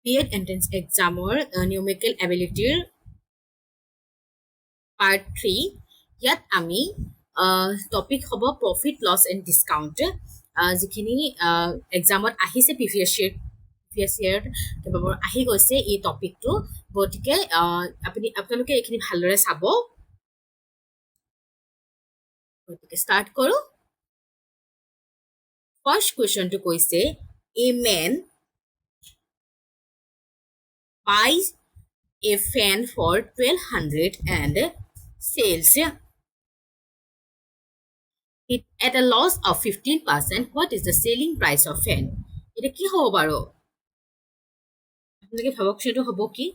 B.Ed Entrance Examৰ Numerical Ability Part 3 ইয়াত আমি topic হ'ব Profit, Loss and Discount যিখিনি এক্সামত আহিছে প্ৰিভিয়াছ ইয়াৰ কেইবাবাৰ আহি গৈছে এই টপিকটো গতিকে আপোনালোকে এইখিনি ভালদৰে চাব গতিকে ষ্টাৰ্ট কৰোঁ ফাৰ্ষ্ট কুৱেশ্যনটো কৈছে A man buys a fan for 1200 and sells it at a loss of 15%. What is the selling price of fan? এটা কি হ'ব বাৰু আপোনালোকে ভাবকচোন এইটো হ'ব কি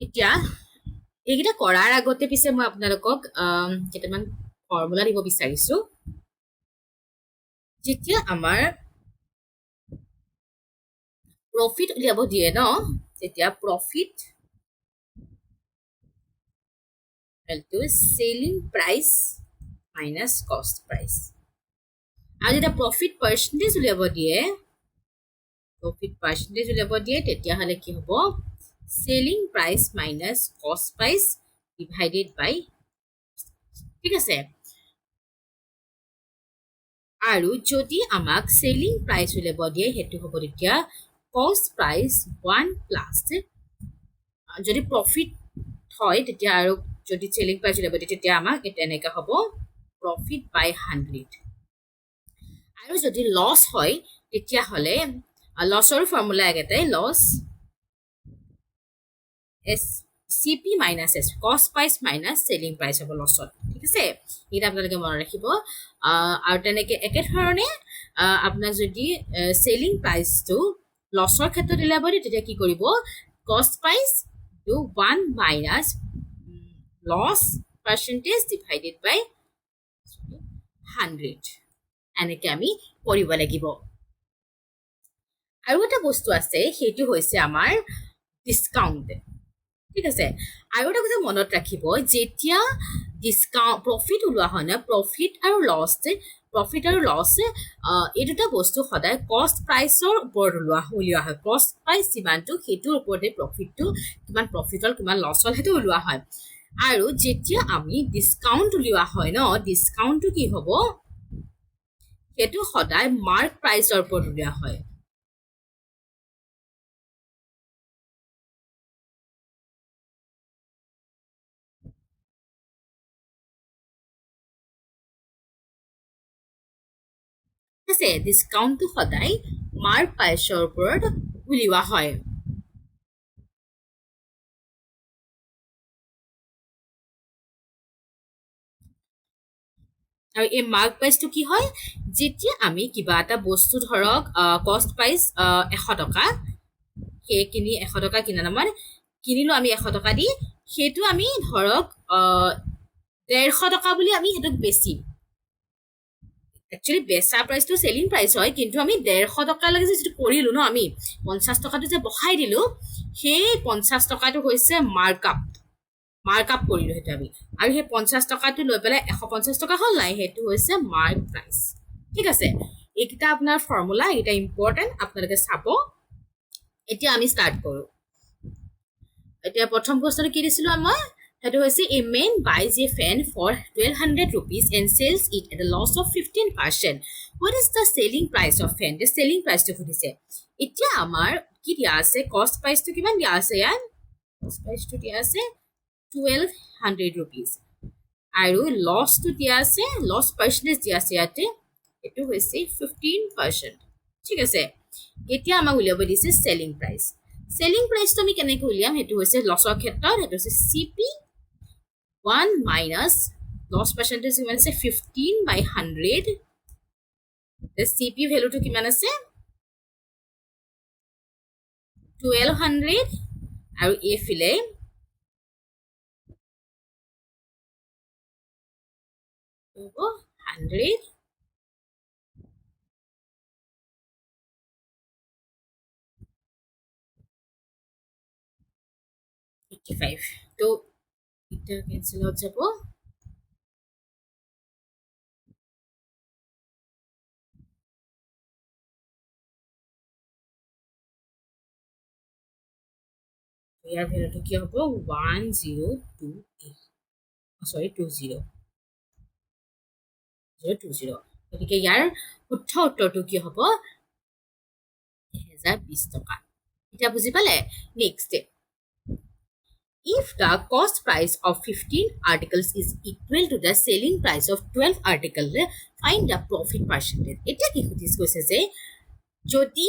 এতিয়া এইকেইটা কৰাৰ আগতে পিছে মই আপোনালোকক কেইটামান ফৰ্মুলা দিব বিচাৰিছোঁ যেতিয়া আমাৰ প্ৰফিট উলিয়াব দিয়ে ন তেতিয়া profit selling price minus cost price আৰু যেতিয়া প্ৰফিট পাৰ্চেণ্টেজ উলিয়াব দিয়ে তেতিয়াহ'লে কি হ'ব selling price minus cost price divided by ঠিক আছে আৰু যদি আমাক selling price উলিয়াব দিয়ে সেইটো হ'ব তেতিয়া cost price 1 plus যদি প্ৰফিট হয় তেতিয়া আৰু যদি selling price উলিয়াব দিয়ে তেতিয়া আমাক এনেকৈ হ'ব profit by 100 আৰু যদি লছ হয় তেতিয়াহ'লে লছৰ ফৰ্মুলা একেটাই loss CP minus S cost price minus selling price হ'ব লছত ঠিক আছে এটা আপোনালোকে মনত ৰাখিব আৰু তেনেকৈ একেধৰণে আপোনাৰ যদি selling priceটো লছৰ ক্ষেত্ৰত উলিয়াব দিয়ে তেতিয়া কি কৰিব cost price to 1 minus loss percentage divided by 100 এনেকৈ আমি কৰিব লাগিব আৰু এটা বস্তু আছে সেইটো হৈছে আমাৰ ডিসকাউন্ট ঠিক আছে আৰু এটা কথা মনত ৰাখিব যেতিয়া ডিসকাউন্ট প্ৰফিট ওলোৱা হয় না প্ৰফিট আৰু লছ এই দুটা বস্তু সদায় কষ্ট প্ৰাইচৰ ওপৰত উলিওৱা হয় কষ্ট প্ৰাইচ যিমানটো সেইটোৰ ওপৰতে প্ৰফিটটো কিমান প্ৰফিট হ'ল কিমান লছ হ'ল সেইটো ওলোৱা হয় আৰু যেতিয়া আমি ডিসকাউন্ট উলিওৱা হয় ন ডিসকাউন্টটো কি হ'ব সেইটো সদায় মাৰ্ক প্ৰাইচৰ ওপৰত উলিওৱা হয় আছে ডিসকাউন্টটো সদায় মাৰ্ক প্ৰাইচৰ ওপৰত উলিওৱা হয় আৰু এই মাৰ্ক প্ৰাইচটো কি হয় যেতিয়া আমি কিবা এটা বস্তু ধৰক কষ্ট প্ৰাইচ 100 টকা সেইখিনি 100 টকা কিনা নামৰ কিনিলো আমি 100 টকা দি সেইটো আমি ধৰক 150 টকা বুলি আমি সেইটোক বেচিম একচুৱেলি বেচা প্ৰাইচটো চেলিং প্ৰাইচ হয় কিন্তু আমি 150 টকালৈকে যিটো কৰিলো ন আমি 50 টকাটো যে বহাই দিলো সেই 50 টকাটো হৈছে মাৰ্কআপ কৰিলো সেইটো আমি আৰু সেই 50 টকাটো লৈ পেলাই 150 টকা হ'ল নাই সেইটো হৈছে মাৰ্ক প্ৰাইচ ঠিক আছে এইকেইটা আপোনাৰ ফৰ্মুলা এইকেইটা ইম্পৰ্টেণ্ট আপোনালোকে চাব এতিয়া আমি ষ্টাৰ্ট কৰোঁ এতিয়া প্ৰথম প্ৰশ্নটো কি দিছিলোঁ মই সেইটো হৈছে a man buys a fan for 1200 rupees and sells it at a loss of 15%. What is the selling price of fan? The selling price to সুধিছে এতিয়া আমাৰ কি দিয়া আছে কষ্ট প্ৰাইচটো কিমান দিয়া আছে ইয়াত কষ্ট প্ৰাইচটো দিয়া আছে 1200 rupees আৰু লছটো দিয়া আছে লছ পাৰ্চেন্টেজ দিয়া আছে ইয়াতে এইটো হৈছে 15% ঠিক আছে এতিয়া আমাক উলিয়াব দিছে চেলিং প্ৰাইচটো আমি কেনেকৈ উলিয়াম সেইটো হৈছে লছৰ ক্ষেত্ৰত সেইটো হৈছে CP 1 minus loss percentage কিমান আছে 15 by 100 the CP value to কিমান আছে 1200 আৰু এফিলে 100 85 তো এটা কেনসেল আউট যাব ইয়াৰ ভ্যালুটো কি হ'ব 1028 সৰি 20 020 গতিকে ইয়াৰ শুদ্ধ উত্তৰটো কি হ'ব 1020 টকা এটা বুজি পালে next if the cost price of 15 articles is equal to the selling price of 12 articles find the profit percentage এটা কি সুধিছ কৈছে যে যদি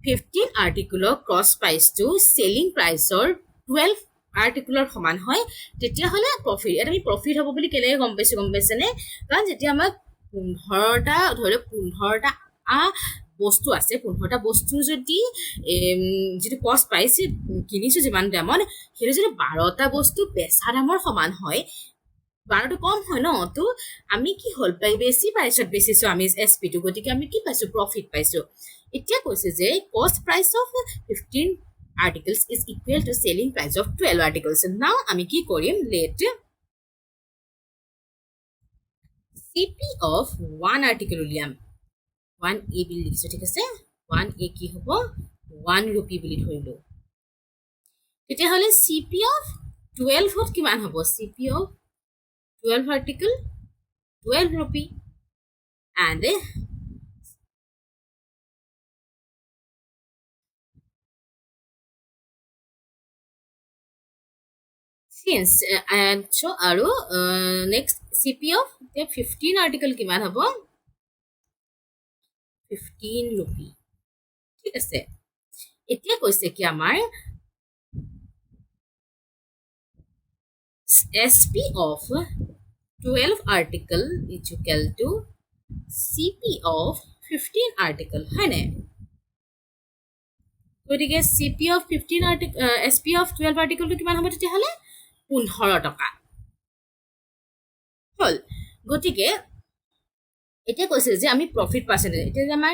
15 আৰ্টিকুলৰ ক্ৰছ প্ৰাইচটো চেলিং প্ৰাইচৰ 12 আৰ্টিকুলৰ সমান হয় তেতিয়াহ'লে প্ৰফিট এটা আমি প্ৰফিট হ'ব বুলি কেলেই গম পাইছেনে কাৰণ যেতিয়া আমাক 15টা ধৰি 15টা বস্তু আছে 15টা বস্তু যদি যিটো কষ্ট প্ৰাইচ কিনিছোঁ যিমান দামত সেইটো যদি 12টা বস্তু বেচা দামৰ সমান হয় 12টো কম হয় ন তো আমি কি হ'ল বেছি প্ৰাইচত বেচিছোঁ আমি এছ পিটো গতিকে আমি কি পাইছোঁ প্ৰফিট পাইছোঁ এতিয়া কৈছে যে কষ্ট price of 15 articles is equal to selling price of 12 articles now আমি কি কৰিম let CP of one article উলিয়াম 1a বুলি লিখিছোঁ ঠিক আছে 1a কি হ'ব 1 rupee বুলি ধৰিলোঁ তেতিয়াহ'লে CP of 12 হত কিমান হ'ব CP of 12 article 12 rupee and since and so আৰু next CP of 15 article কিমান হ'ব 15 rupee ঠিক আছে এতিয়া কৈছে কি আমাৰ SP of 12 article is equal to CP of 15 article হয় নাই গতিকে CP of 15 article SP of 12 article টো কিমান হ'ব তেতিয়াহ'লে 15 টকা হ'ল গতিকে এতিয়া কৈছে যে আমি প্ৰফিট পাৰ্চেণ্টেজ এতিয়া যে আমাৰ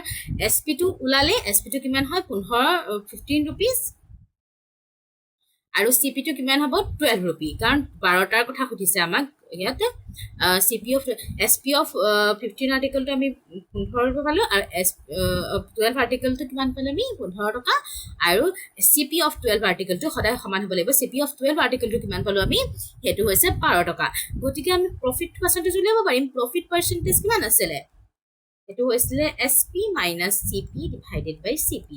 SP টো ওলালে SP টো কিমান হয় 15 rupees আৰু CP টো কিমান হ'ব 12 rupee কাৰণ 12টাৰ কথা সুধিছে আমাক ইয়াতে CP of SP of 15 article টো আমি 15 ৰূপে পালো আৰু 12 article টো কিমান পালে আমি 15 টকা আৰু CP of 12 article টো সদায় সমান হ'ব লাগিব CP of 12 article টো কিমান পালো আমি হেতু হৈছে 12 টকা গতিকে আমি প্ৰফিট পাৰ্চেন্টেজ উলিয়াব পাৰিম প্ৰফিট পাৰ্চেন্টেজ কিমান আছিল হেতু হৈছিল SP - CP divided by CP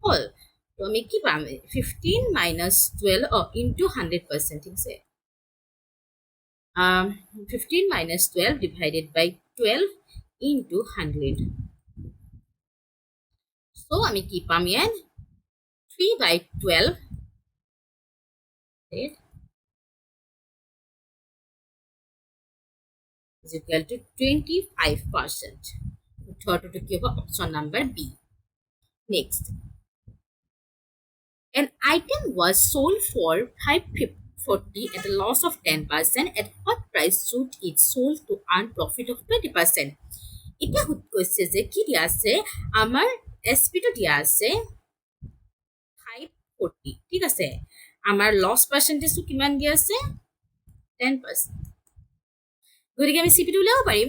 হ'ল তো আমি কি পাম 15 minus 12 into 100% ঠিক আছে 15 minus 12 divided by 12 into 100 so আমি কি পাম ইয়াত 3 by 12 is equal to 25% উত্তৰটো কি হ'ব option number B next an item was sold for 540 at a loss of 10%. At what price should it sold to earn profit of 20%? এটা হুত কৈছে যে কি দিয়া আছে আমাৰ SP টো দিয়া আছে 540 ঠিক আছে আমাৰ লস পাৰ্সেন্টেজটো কিমান দিয়া আছে 10% গতিকে আমি CP টো উলিয়াব পাৰিম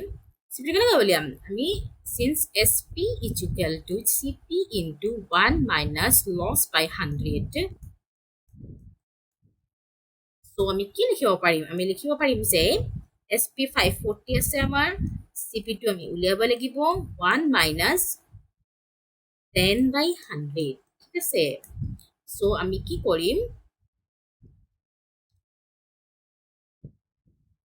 CP কেনেকৈ উলিয়াম আমি since SP is equal to CP into 1 minus loss by 100 so আমি কি লিখিব পাৰিম আমি লিখিব পাৰিম যে SP 540 আছে আমাৰ CP টো আমি উলিয়াব লাগিব 1 minus 10 by 100 ঠিক আছে so আমি কি কৰিম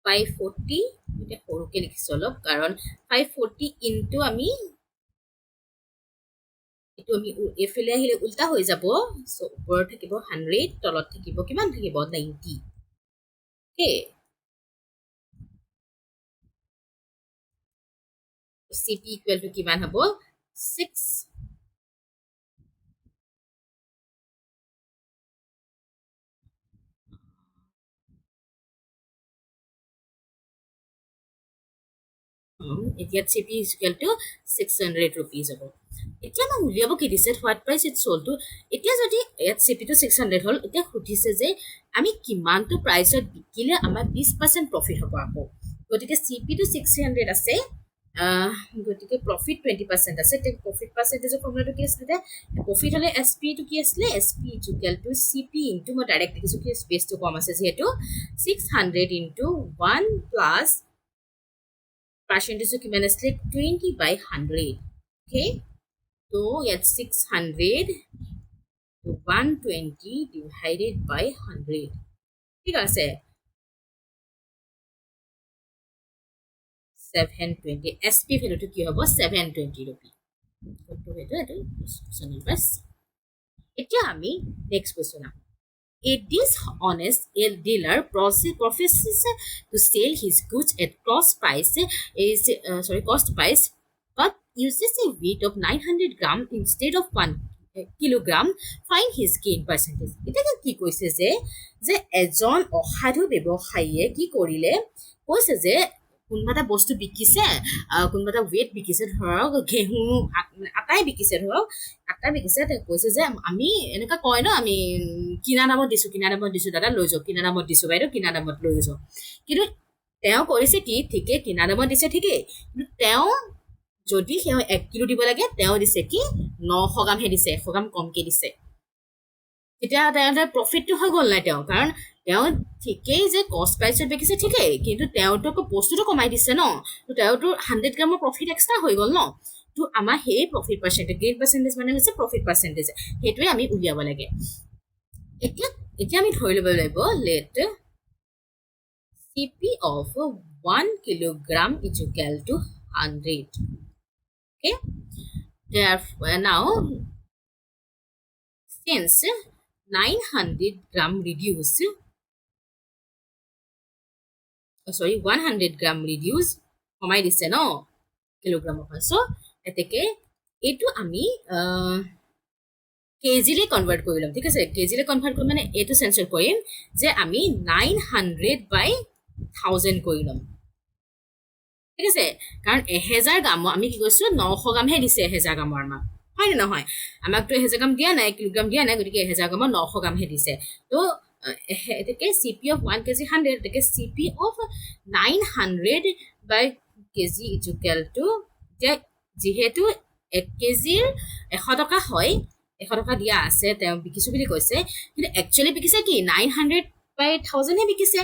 540 এটা সৰুকে লিখিছো অলপ কাৰণ 540 into আমি এটো আমি এফালে আহিলে উল্টা হৈ যাব সো ওপৰত থাকিব 100 তলত থাকিব কিমান থাকিব 90 ওকে CP equal to কিমান হ'ব 6 এতিয়া CP is equal to 600 rupees হ'ব এতিয়া আমাক উলিয়াব কি দিছে what price it sold to এতিয়া যদি ইয়াত চিপিটো 600 হ'ল এতিয়া সুধিছে যে আমি কিমানটো প্ৰাইচত বিকিলে আমাৰ 20% প্ৰফিট হ'ব আকৌ গতিকে চিপিটো 600 আছে গতিকে প্ৰফিট 20% আছে তে প্ৰফিট পাৰ্চেন্টেজৰ ফৰ্মুলাটো কি আছিলে প্ৰফিট হ'লে এছপি টো কি আছিলে SP equal to CP into মই ডাইৰেক্ট লিখিছোঁ কি স্পেচটো কম আছে যিহেতু 600 ইনটু 1 প্লাছ পাৰ্চেন্টেজটো কিমান আছিলে 20/100 okay So, it's 600 to 120 divided by 100. ঠিক আছে 720 SP ভ্যালুটো কি হ'ব 720 ৰূপী কত হেতু এটো চনল বাস এতিয়া আমি নেক্সট কোৱেশ্চন আহো A dishonest dealer professes to sell his goods at cost price but uses a weight of 900 gram instead of 1 kilogram find his gain percentage এটা কি কৈছে যে এজন অসাধু ব্যৱসায়ীয়ে কি কৰিলে কৈছে যে কোনোবা এটা বস্তু বিকিছে কোনোবা এটা ৱেট বিকিছে ধৰক ঘেঁহু আটাই বিকিছে ধৰক আটা বিকিছে কৈছে যে আমি এনেকুৱা কয় ন আমি কিনা দামত দিছোঁ দাদা লৈ যাওক কিনা দামত দিছোঁ বাইদেউ কিনা দামত লৈ যাওক কিন্তু তেওঁ কৰিছে কি ঠিকে কিনা দামত দিছে ঠিকেই কিন্তু তেওঁ যদি সেই 1 কিলো দিব লাগে তেওঁ দিছে কি 900 গ্ৰামহে দিছে 100 গ্ৰাম কমকে দিছে তেতিয়া তেওঁৰ প্ৰফিটটো হৈ গ'ল নাই তেওঁ কাৰণ তেওঁ ঠিকেই যে কষ্ট প্ৰাইচত বিকিছে ঠিকেই কিন্তু তেওঁতো বস্তুটো কমাই দিছে ন তো তেওঁতো 100 গ্ৰামৰ প্ৰফিট এক্সট্ৰা হৈ গ'ল ন তো আমাৰ সেই প্ৰফিট পাৰ্চেন্টেজ গেইন পাৰ্চেন্টেজ মানে হৈছে প্ৰফিট পাৰ্চেন্টেজ সেইটোৱে আমি উলিয়াব লাগে এতিয়া আমি ধৰি ল'ব লাগিব late CP of 1 kilogram is equal to 100 okay therefore now since 900 gram reduce 100 gram reduce কমাই দিছে ন কিলোগ্ৰামৰ পৰা সো এতেকে এইটো আমি কেজিলে কনভাৰ্ট কৰি লম ঠিক আছে কেজিলে কনভাৰ্ট কৰি মানে এইটো সেন্সৰ কৰিম যে আমি 900/1000 কৰি লম ঠিক আছে কাৰণ 1000 গ্ৰাম আমি কি কৈছো 900 গ্ৰামহে দিছে 1000 গ্ৰামৰ আমাক হয় নে নহয় আমাকতো 1000 গ্ৰাম দিয়া নাই কিলোগ্ৰাম দিয়া নাই গতিকে 1000 গ্ৰামৰ 900 গ্ৰামহে দিছে তো এতেকে CP of 1 kg 100 এতেকে CP of 900/kg is equal to যেহেতু 1 কেজিৰ 100 টকা হয় 100 টকা দিয়া আছে তেওঁ বিকিছো বুলি কৈছে কিন্তু একচুয়ালি বিকিছে কি 900/1000 হে বিকিছে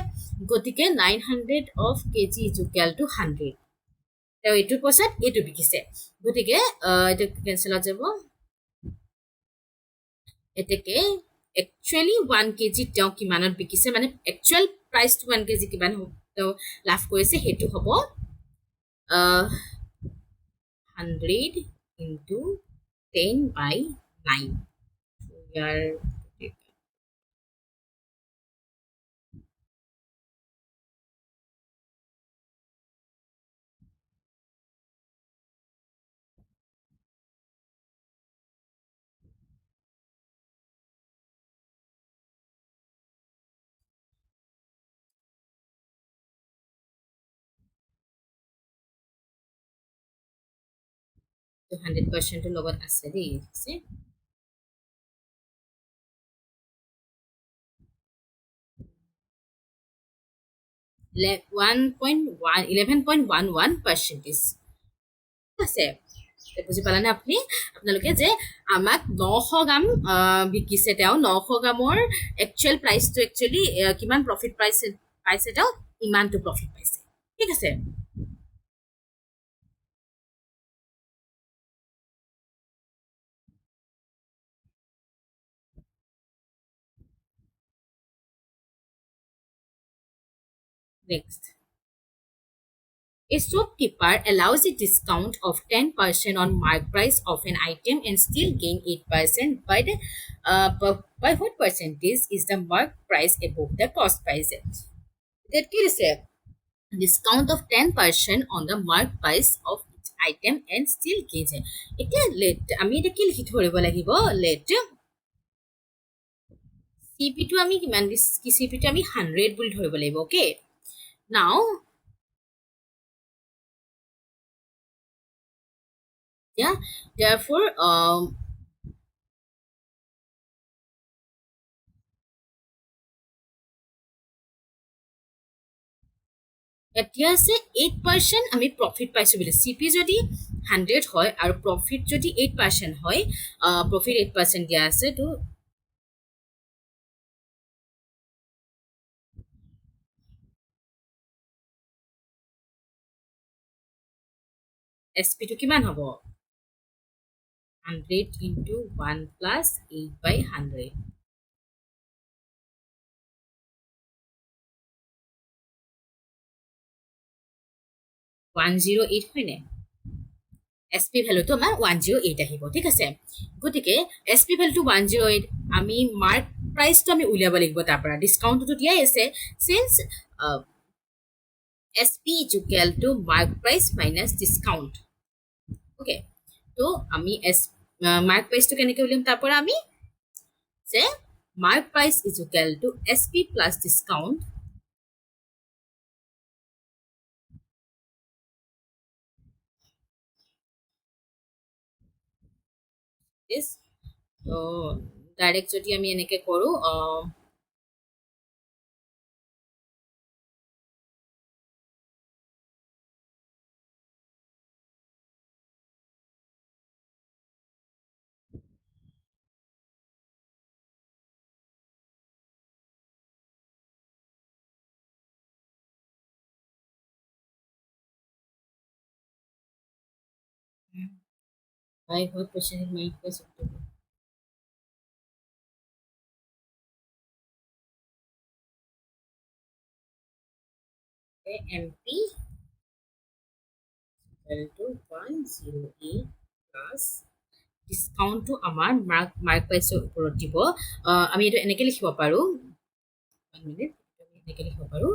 গতিকে 900 of kg is equal to 100 তেওঁ এইটো পইচাত এইটো বিকিছে গতিকে এটা ক্যান্সেল হৈ যাব এতেকে একচুয়ালি 1 kg তেওঁ কিমানত বিকিছে মানে একচুয়াল প্ৰাইস 1 kg কিমান তেওঁ লাভ কৰিছে হেতু হ'ব 100 into 10/9 here 100% লগত আছে দেই আছে 11.11% আছে বুজি পালানে আপুনি আপোনালোকে যে আমাক 900 গ্ৰাম বিকিছে তেওঁ 900 গ্ৰামৰ একচুয়াল প্ৰাইসটো একচুয়ালি কিমান প্ৰফিট পাইছে তেওঁ ইমানটো প্ৰফিট পাইছে ঠিক আছে next A shopkeeper allows a discount of 10% on mark price of an item and still gain 8%. By what percentage is the mark price above the cost price? That is a discount of 10% on the mark price of each item and still gains. It let আমি এটা কি লিখি ধৰিব লাগিব let CP টো আমি কিমান কি CP টো আমি 100 বুলি ধৰিব লাগিব ওকে now yeah, therefore এতিয়া আছে 8% আমি প্ৰফিট পাইছোঁ বুলি চি পি যদি 100 হয় আৰু প্ৰফিট যদি 8% হয় প্ৰফিট 8% দিয়া আছে তো এছ পিটো কিমান হ'ব 100 ইনটু 1 প্লাছ 8/100 108 হয়নে এছ পি ভেলুটো আমাৰ 108 আহিব ঠিক আছে গতিকে এছ পি ভেলুটো 108 আমি মাৰ্ক প্ৰাইচটো আমি উলিয়াব লাগিব তাৰ পৰা ডিছকাউণ্টটো দিয়াই আছে signs S P equal two mark price minus discount okay তো আমি মাৰ্ক প্ৰাইচটো কেনেকৈ উলিয়াম তাৰ পৰা আমি যে mark price equal to S P plus discount is তো ডাইৰেক্ট যদি আমি এনেকৈ কৰোঁ I hope question my question MP equal to 108 plus ডিছকাউণ্টটো আমাৰ মাৰ্ক প্ৰাইচৰ ওপৰত দিব আমি এইটো এনেকৈ লিখিব পাৰোঁ 1 মিনিট এনেকৈ লিখিব পাৰোঁ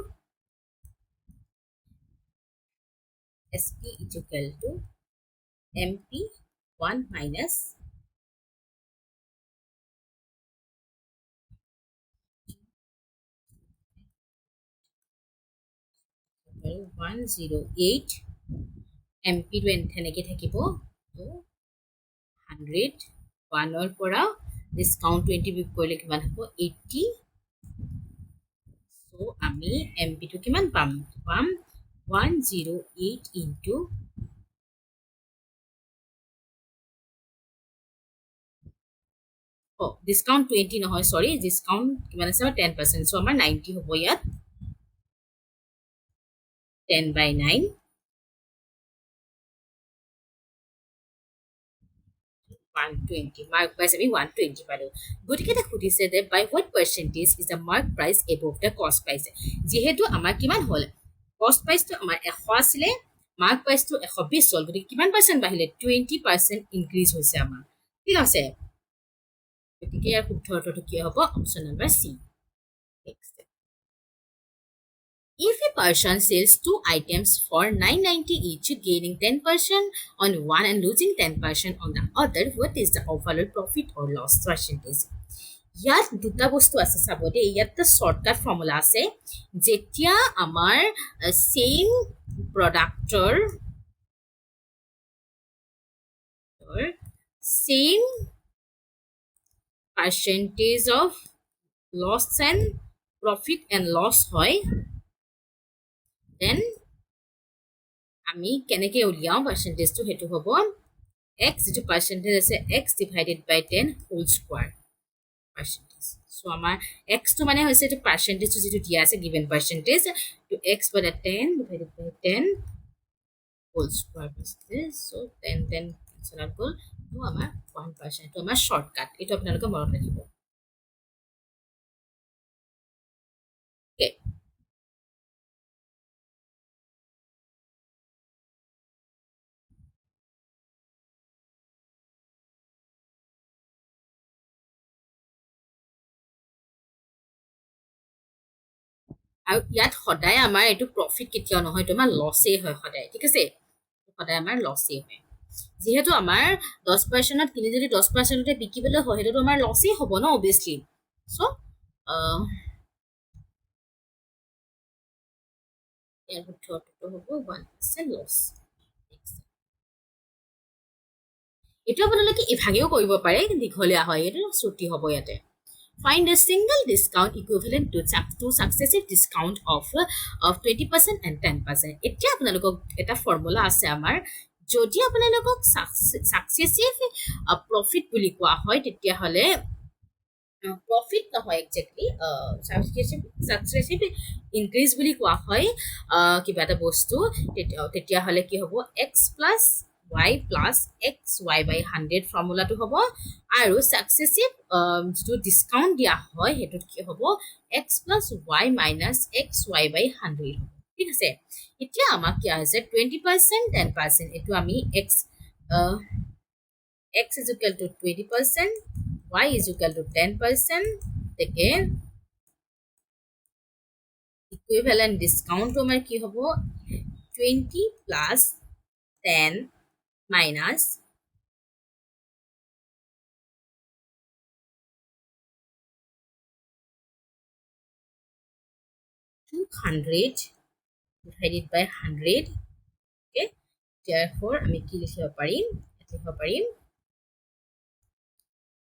S P equal to M P 1 minus 108 M পিটো এনেকৈ থাকিব তো 100 1ৰ পৰা ডিছকাউণ্ট 20 বিয়োগ কৰিলে কিমান হ'ব 80 চ' আমি এম পিটো কিমান পাম 108 ইনটু ডিছকাউণ্ট 20 নহয় চৰি ডিছকাউণ্ট কিমান আছে আমাৰ 10% চ' আমাৰ 90 হ'ব ইয়াত 10/9 120 মাৰ্ক প্ৰাইচ আমি 120 পালোঁ গতিকে এটা সুধিছে যে by what percentage is the mark price above the cost price যিহেতু আমাৰ কিমান হ'ল কষ্ট প্ৰাইচটো আমাৰ 100 আছিলে মাৰ্ক প্ৰাইচটো 120 হ'ল গতিকে কিমান পাৰ্চেণ্ট বাঢ়িলে 20% ইনক্ৰিজ হৈছে আমাৰ ঠিক আছে গতিকে ইয়াৰ শুদ্ধ অৰ্থটো কি হ'ব option number C next If a person sells two items for 990 each, gaining 10% on one and losing 10% on the other, what is the overall profit or loss percentage? ইয়াত দুটা বস্তু আছে চাব দেই ইয়াত শ্বৰ্টকাট ফৰ্মুলা আছে যেতিয়া আমাৰ চেম প্ৰডাক্টৰ same percentage of loss and profit and loss হয় দেন আমি কেনেকৈ উলিয়াওঁ পাৰ্চেণ্টেজটো সেইটো হ'ব এক্স যিটো পাৰ্চেণ্টেজ আছে এক্স ডিভাইডেড বাই 10 হোল স্কোৱাৰ পাৰ্চেণ্টেজ চ' আমাৰ এক্সটো মানে হৈছে এইটো পাৰ্চেণ্টেজটো যিটো দিয়া আছে গিভেন পাৰ্চেণ্টেজ টো এক্স বাই 10 ডিভাইডেড বাই 10 হোল স্কোৱাৰ পাৰ্চেণ্টেজ চ' 10 কেঞ্চেল গ'ল টো আমাৰ 1% টো আমাৰ শ্বৰ্টকাট এইটো আপোনালোকে মনত ৰাখিব অ'কে আৰু ইয়াত সদায় আমাৰ এইটো প্ৰফিট কেতিয়াও নহয় এইটো আমাৰ লছেই হয় সদায় ঠিক আছে সদায় আমাৰ লছেই হয় যিহেতু আমাৰ 10%ত কিনি যদি 10%তে বিকিবলৈ হয় সেইটোতো আমাৰ লছেই হ'ব ন অভিয়াছলি চ' ইয়াৰ শুদ্ধ অৰ্থটো হ'ব 1% লছ এইটো আপোনালোকে ইভাগেও কৰিব পাৰে, দীঘলীয়া হয়, এইটো ছুটি হ'ব ইয়াতে। Find a single discount equivalent to two successive discount of 20% and 10%. এতিয়া আপোনালোকক এটা ফৰ্মুলা আছে আমাৰ, যদি আপোনালোকক সাকসেসিভ প্ৰফিট বুলি কোৱা হয় তেতিয়াহ'লে প্ৰফিট নহয় একজেক্টলি সাকসেসিভ ইনক্ৰিজ বুলি কোৱা হয় কিবা এটা বস্তু, তেতিয়াহ'লে কি হ'ব x plus y plus x y by 100 ফৰ্মুলাটো হ'ব, আৰু সাকসেসিভ যিটো ডিছকাউণ্ট দিয়া হয় সেইটোত কি হ'ব x plus y minus x y by 100 হ'ব। ঠিক আছে, এতিয়া আমাক কি আছে 20% 10%, এইটো আমি x is equal to 20%, y is equal to 10%, থেকে equivalent discount আমার কি হবো 20 plus 10 minus 200 divided by 100. Okay, therefore আমি কি লিখিব পাৰিম, লিখিব পাৰিম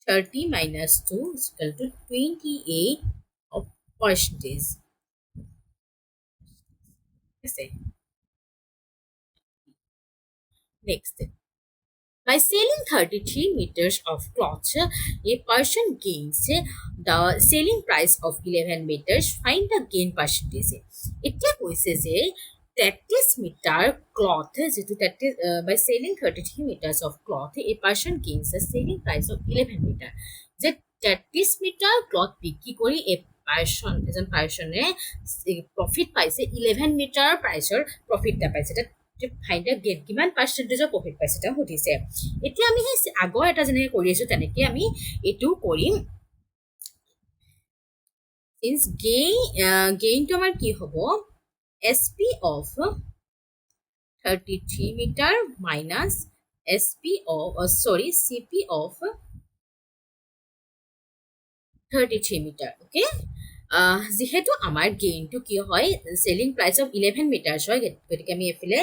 30 minus 2 is equal to 28 of percentage. Next, by selling 33 meters of cloth, a person gains the selling price of 11 meters. Find the gain percentage. এতিয়া কৈছে যে 33 মিটাৰ ক্লথ, যেটো by selling 33 meters of cloth, a person gains the selling price of 11 meter. যে 33 metre cloth বিক্ৰী কৰি এজন পাৰ্চনে profit পাইছে 11 metre প্ৰাইচৰ profit এটা পাইছে। ফাইণ্ড দ্য গেইন, কিমান পাৰ্চেণ্টেজৰ প্ৰফিট পাইছে তেওঁ সুধিছে। এতিয়া আমি সেই আগৰ এটা যেনেকৈ কৰি আছো তেনেকৈ আমি এইটো কৰিম। সিন্স গেইনটো আমাৰ কি হ'ব SP of 33 meter minus CP of 33 meter. Okay, যেহেতু আমাৰ গেইনটো কি হয় সেলিং প্ৰাইচ অফ 11 মিটাৰ হয়, গতিকে আমি এফালে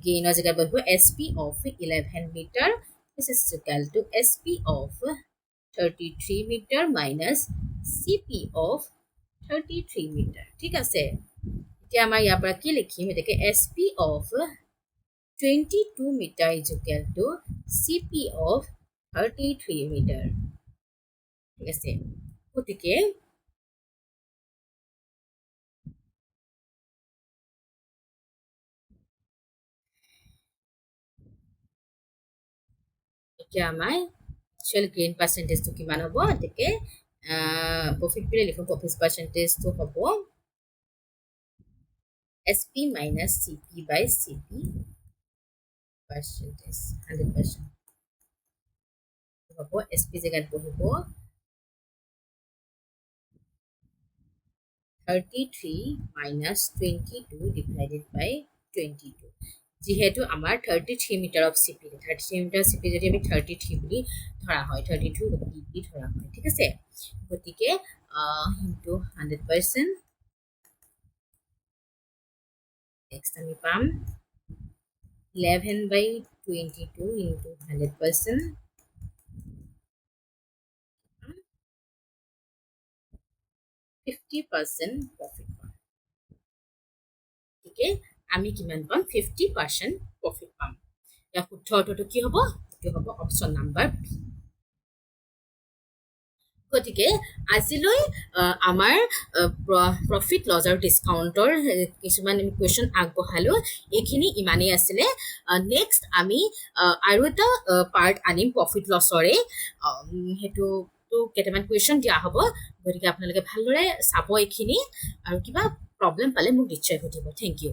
গেইনৰ জেগাত বহিব SP of 11 meter is equal to SP of 33 meter minus CP of 33 meter. ঠিক আছে, এতিয়া আমাৰ ইয়াৰ পৰা কি লিখিম, এটাকে SP of 22 meter is equal to CP of 33 meter. ঠিক আছে, গতিকে এতিয়া আমাৰ একচুৱেল গেইন পাৰ্চেণ্টেজটো কিমান হ'ব, গতিকে প্ৰফিট বুলি লিখোঁ, প্ৰফিট পাৰ্চেণ্টেজটো হ'ব SP minus CP by CP percentage 100% হ'ব। SP জেগাত বহিব 33 minus 22 divided by 22, যেহেতু আমাৰ 33 metre of CP, 33 metre CP যদি আমি 33 বুলি ধৰা হয়, 32 বুলি ধৰা হয়। ঠিক আছে, গতিকে ইনটু 100%, নেক্সট আমি পাম 11 by 22 into 100%, 50% profit পাম। গতিকে আমি কিমান পাম 50% প্ৰফিট পাম। ইয়াৰ শুদ্ধ অৰ্থটো কি হ'ব, এইটো হ'ব অপশ্যন নাম্বাৰ বি। গতিকে আজিলৈ আমাৰ প্ৰফিট লছ আৰু ডিছকাউণ্টৰ কিছুমান কুৱেশ্যন আগবঢ়ালোঁ, এইখিনি ইমানেই আছিলে। নেক্সট আমি আৰু এটা পাৰ্ট আনিম প্ৰফিট লছৰে, সেইটো কেইটামান কুৱেশ্যন দিয়া হ'ব, গতিকে আপোনালোকে ভালদৰে চাব এইখিনি, আৰু কিবা প্ৰব্লেম পালে মোক নিশ্চয় সুধিব। Thank U.